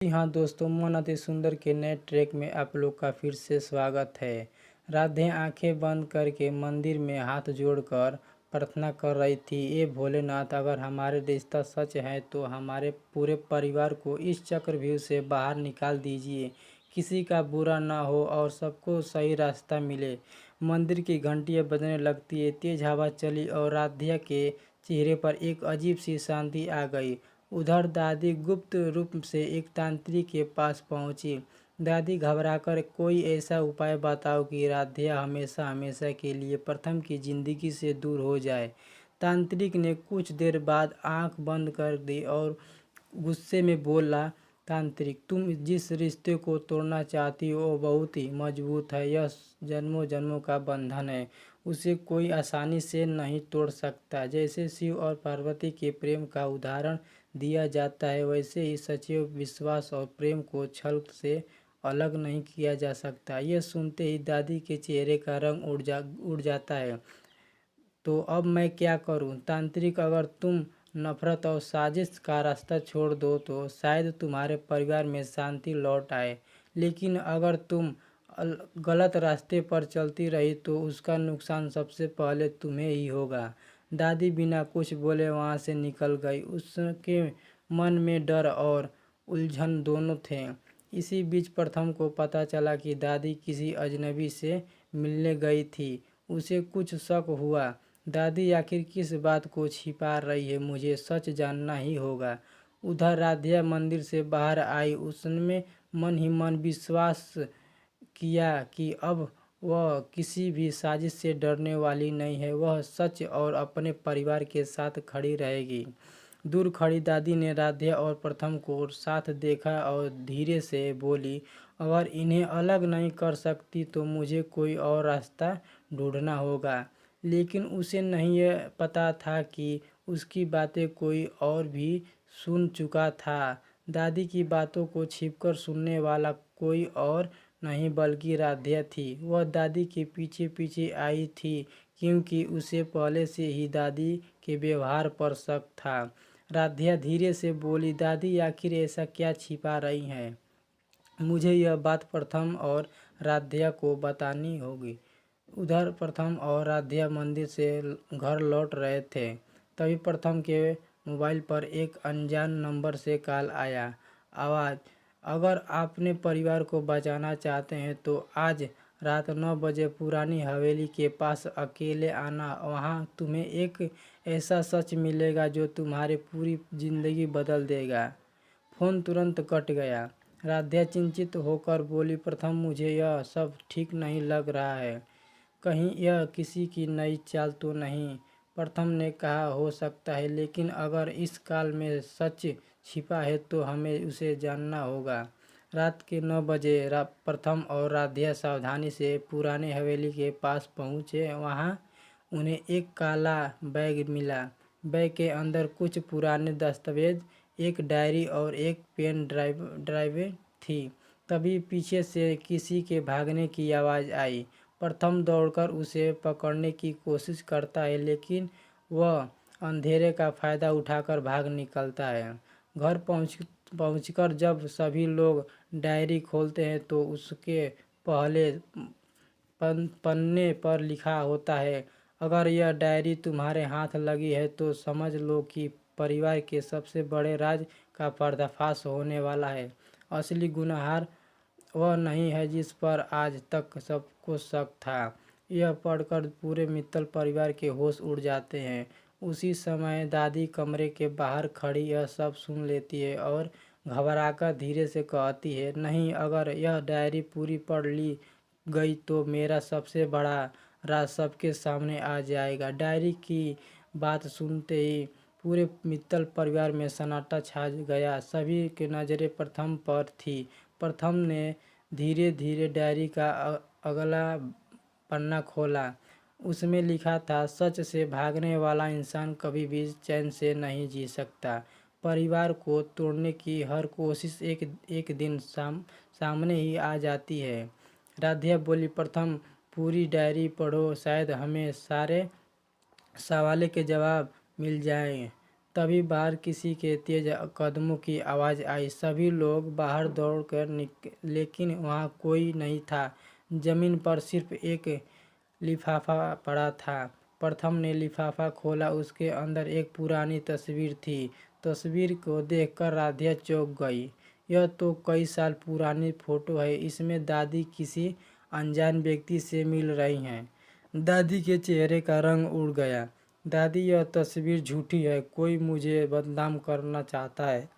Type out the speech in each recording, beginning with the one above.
जी हाँ दोस्तों, मन अति सुंदर के नए ट्रैक में आप लोग का फिर से स्वागत है। राधे आंखें बंद करके मंदिर में हाथ जोड़कर प्रार्थना कर रही थी। ये भोलेनाथ, अगर हमारे रिश्ता सच है तो हमारे पूरे परिवार को इस चक्रव्यूह से बाहर निकाल दीजिए। किसी का बुरा ना हो और सबको सही रास्ता मिले। मंदिर की घंटियाँ बजने लगती है, तेज हवा चली और राधिया के चेहरे पर एक अजीब सी शांति आ गई। उधर दादी गुप्त रूप से एक तांत्रिक के पास पहुंची। दादी घबराकर, कोई ऐसा उपाय बताओ कि राधिया हमेशा हमेशा के लिए प्रथम की जिंदगी से दूर हो जाए। तांत्रिक ने कुछ देर बाद आंख बंद कर दी और गुस्से में बोला, तांत्रिक, तुम जिस रिश्ते को तोड़ना चाहती हो वो बहुत ही मजबूत है। यह जन्मों जन्मों का बंधन है, उसे कोई आसानी से नहीं तोड़ सकता। जैसे शिव और पार्वती के प्रेम का उदाहरण दिया जाता है, वैसे ही सच्चे विश्वास और प्रेम को छल से अलग नहीं किया जा सकता। यह सुनते ही दादी के चेहरे का रंग उड़ जाता है। तो अब मैं क्या करूं? तांत्रिक, अगर तुम नफरत और साजिश का रास्ता छोड़ दो तो शायद तुम्हारे परिवार में शांति लौट आए, लेकिन अगर तुम गलत रास्ते पर चलती रही तो उसका नुकसान सबसे पहले तुम्हें ही होगा। दादी बिना कुछ बोले वहाँ से निकल गई। उसके मन में डर और उलझन दोनों थे। इसी बीच प्रथम को पता चला कि दादी किसी अजनबी से मिलने गई थी। उसे कुछ शक हुआ, दादी आखिर किस बात को छिपा रही है, मुझे सच जानना ही होगा। उधर राधिया मंदिर से बाहर आई। उसने मन ही मन विश्वास किया कि अब वह किसी भी साजिश से डरने वाली नहीं है। वह सच और अपने परिवार के साथ खड़ी रहेगी। दूर खड़ी दादी ने राधिया और प्रथम को साथ देखा और धीरे से बोली, अगर इन्हें अलग नहीं कर सकती तो मुझे कोई और रास्ता ढूंढना होगा। लेकिन उसे नहीं यह पता था कि उसकी बातें कोई और भी सुन चुका था। दादी की बातों को छिपकर सुनने वाला कोई और नहीं बल्कि राधिया थी। वह दादी के पीछे पीछे आई थी क्योंकि उसे पहले से ही दादी के व्यवहार पर शक था। राधिया धीरे से बोली, दादी आखिर ऐसा क्या छिपा रही हैं? मुझे यह बात प्रथम और राधिया को बतानी होगी। उधर प्रथम और राधिया मंदिर से घर लौट रहे थे। तभी प्रथम के मोबाइल पर एक अनजान नंबर से कॉल आया। आवाज़, अगर आप अपने परिवार को बचाना चाहते हैं तो आज रात 9 बजे पुरानी हवेली के पास अकेले आना। वहाँ तुम्हें एक ऐसा सच मिलेगा जो तुम्हारी पूरी ज़िंदगी बदल देगा। फ़ोन तुरंत कट गया। राधिया चिंतित होकर बोली, प्रथम, मुझे यह सब ठीक नहीं लग रहा है। कहीं यह किसी की नई चाल तो नहीं? प्रथम ने कहा, हो सकता है, लेकिन अगर इस काल में सच छिपा है तो हमें उसे जानना होगा। रात के 9 बजे प्रथम और राधिया सावधानी से पुराने हवेली के पास पहुँचे। वहाँ उन्हें एक काला बैग मिला। बैग के अंदर कुछ पुराने दस्तावेज, एक डायरी और एक पेन ड्राइव थी। तभी पीछे से किसी के भागने की आवाज़ आई। प्रथम दौड़कर उसे पकड़ने की कोशिश करता है, लेकिन वह अंधेरे का फ़ायदा उठाकर भाग निकलता है। घर पहुंचकर जब सभी लोग डायरी खोलते हैं तो उसके पहले पन्ने पर लिखा होता है, अगर यह डायरी तुम्हारे हाथ लगी है तो समझ लो कि परिवार के सबसे बड़े राज का पर्दाफाश होने वाला है। असली गुनहगार वह नहीं है जिस पर आज तक सबको शक था। यह पढ़कर पूरे मित्तल परिवार के होश उड़ जाते हैं। उसी समय दादी कमरे के बाहर खड़ी यह सब सुन लेती है और घबराकर धीरे से कहती है, नहीं, अगर यह डायरी पूरी पढ़ ली गई तो मेरा सबसे बड़ा राज सबके सामने आ जाएगा। डायरी की बात सुनते ही पूरे मित्तल परिवार में सन्नाटा छा गया। सभी की नज़रें प्रथम पर थी। प्रथम ने धीरे धीरे डायरी का अगला पन्ना खोला। उसमें लिखा था, सच से भागने वाला इंसान कभी भी चैन से नहीं जी सकता। परिवार को तोड़ने की हर कोशिश एक दिन सामने ही आ जाती है। राधिया बोली, प्रथम, पूरी डायरी पढ़ो, शायद हमें सारे सवालों के जवाब मिल जाएं। तभी बाहर किसी के तेज कदमों की आवाज़ आई। सभी लोग बाहर दौड़कर लेकिन वहाँ कोई नहीं था। जमीन पर सिर्फ एक लिफाफा पड़ा था। प्रथम ने लिफाफा खोला। उसके अंदर एक पुरानी तस्वीर थी। तस्वीर को देखकर राधिया चौंक गई। यह तो कई साल पुरानी फोटो है। इसमें दादी किसी अनजान व्यक्ति से मिल रही हैं। दादी के चेहरे का रंग उड़ गया। दादी, यह तस्वीर झूठी है। कोई मुझे बदनाम करना चाहता है।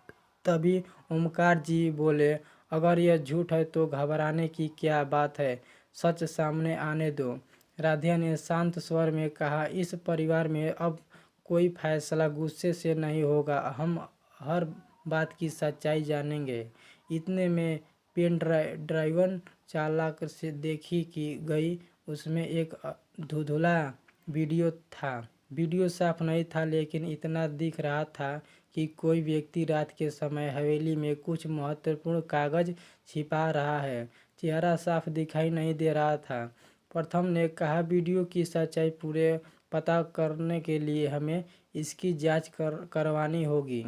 तभी ओमकार जी बोले, अगर यह झूठ है तो घबराने की क्या बात है, सच सामने आने दो। राधिया ने शांत स्वर में कहा, इस परिवार में अब कोई फैसला गुस्से से नहीं होगा। हम हर बात की सच्चाई जानेंगे। इतने में पेन ड्राइव चालक से देखी की गई। उसमें एक धुंधला वीडियो था। वीडियो साफ नहीं था लेकिन इतना दिख रहा था कि कोई व्यक्ति रात के समय हवेली में कुछ महत्वपूर्ण कागज छिपा रहा है। चेहरा साफ दिखाई नहीं दे रहा था। प्रथम ने कहा, वीडियो की सच्चाई पूरे पता करने के लिए हमें इसकी जांच करवानी होगी।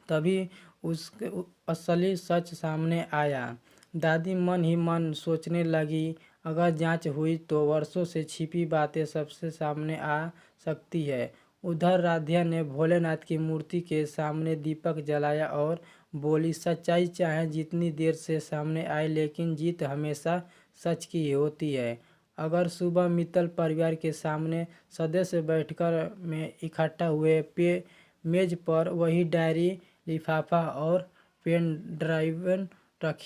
तभी उसके असली सच सामने आया। दादी मन ही मन सोचने लगी, अगर जांच हुई तो वर्षों से छिपी बातें सबसे सामने आ सकती है। उधर राधिया ने भोलेनाथ की मूर्ति के सामने दीपक जलाया और बोली, सच्चाई चाहे जितनी देर से सामने आए लेकिन जीत हमेशा सच की होती है। अगर सुबह मित्तल परिवार के सामने सदस्य बैठकर में इकट्ठा हुए, मेज पर वही डायरी, लिफाफा और पेन ड्राइव रखी